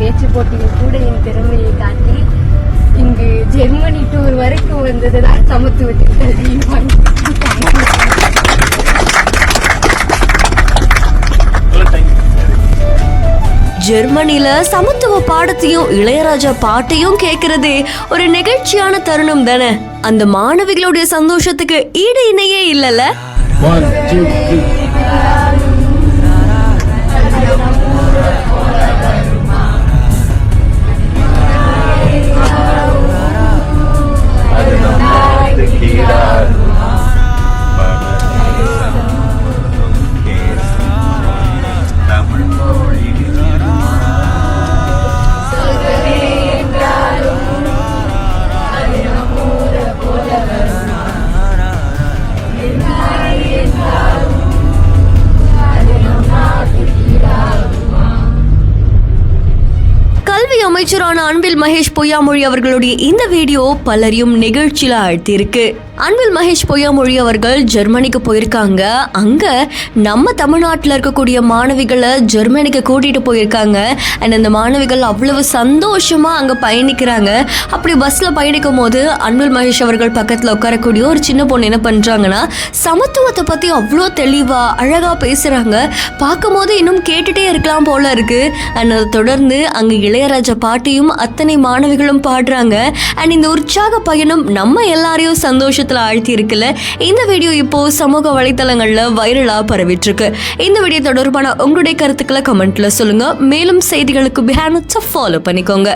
பேச்சு போட்டியில் கூட என் திறமையை காட்டி இங்கு ஜெர்மனி டூர் வரைக்கும் வந்ததுதான் சமத்துவத்தின் கல்வி. ஜெர்மனில சமத்துவ பாடத்தையும் இளையராஜா பாட்டையும் கேட்கறதே ஒரு நெகிழ்ச்சியான தருணம் தானே. அந்த மாணவிகளுடைய சந்தோஷத்துக்கு ஈடு இணையே இல்லல. அமைச்சரான அன்பில் மகேஷ் பொய்யாமொழி அவர்களுடைய இந்த வீடியோ பலரையும் நிகழ்ச்சியில ஆழ்த்தியிருக்கு. அன்பில் மகேஷ் பொய்யாமொழி அவர்கள் ஜெர்மனிக்கு போயிருக்காங்க. அங்க நம்ம தமிழ்நாட்டில் இருக்கக்கூடிய மாணவிகளை ஜெர்மனிக்கு கூட்டிட்டு போயிருக்காங்க. அண்ட் அந்த மாணவிகள் அவ்வளவு சந்தோஷமா அங்க பயணிக்கிறாங்க. அப்படி பஸ்ல பயணிக்கும் போது அன்பில் மகேஷ் அவர்கள் பக்கத்துல உட்காரக்கூடிய ஒரு சின்ன பொண்ணு என்ன பண்றாங்கன்னா சமத்துவத்தை பத்தி அவ்வளோ தெளிவா அழகா பேசுறாங்க. பார்க்கும் போது இன்னும் கேட்டுட்டே இருக்கலாம் போல இருக்கு. அண்ட் அதை தொடர்ந்து அங்க இளையராஜா பாட்டையும் அத்தனை மாணவிகளும் பாடுறாங்க. அண்ட் இந்த உற்சாக பயணம் நம்ம எல்லாரையும் சந்தோஷத்தை ஆழ்த்தி இருக்குல்ல. இந்த வீடியோ இப்போ சமூக வலைத்தளங்கள்ல வைரலா பரவிட்டு இருக்கு. இந்த வீடியோ தொடர்பான உங்களுடைய கருத்துக்களை கமெண்ட்ல சொல்லுங்க. மேலும் செய்திகளுக்கு பிஹேண்ட் ஃபாலோ பண்ணிக்கோங்க.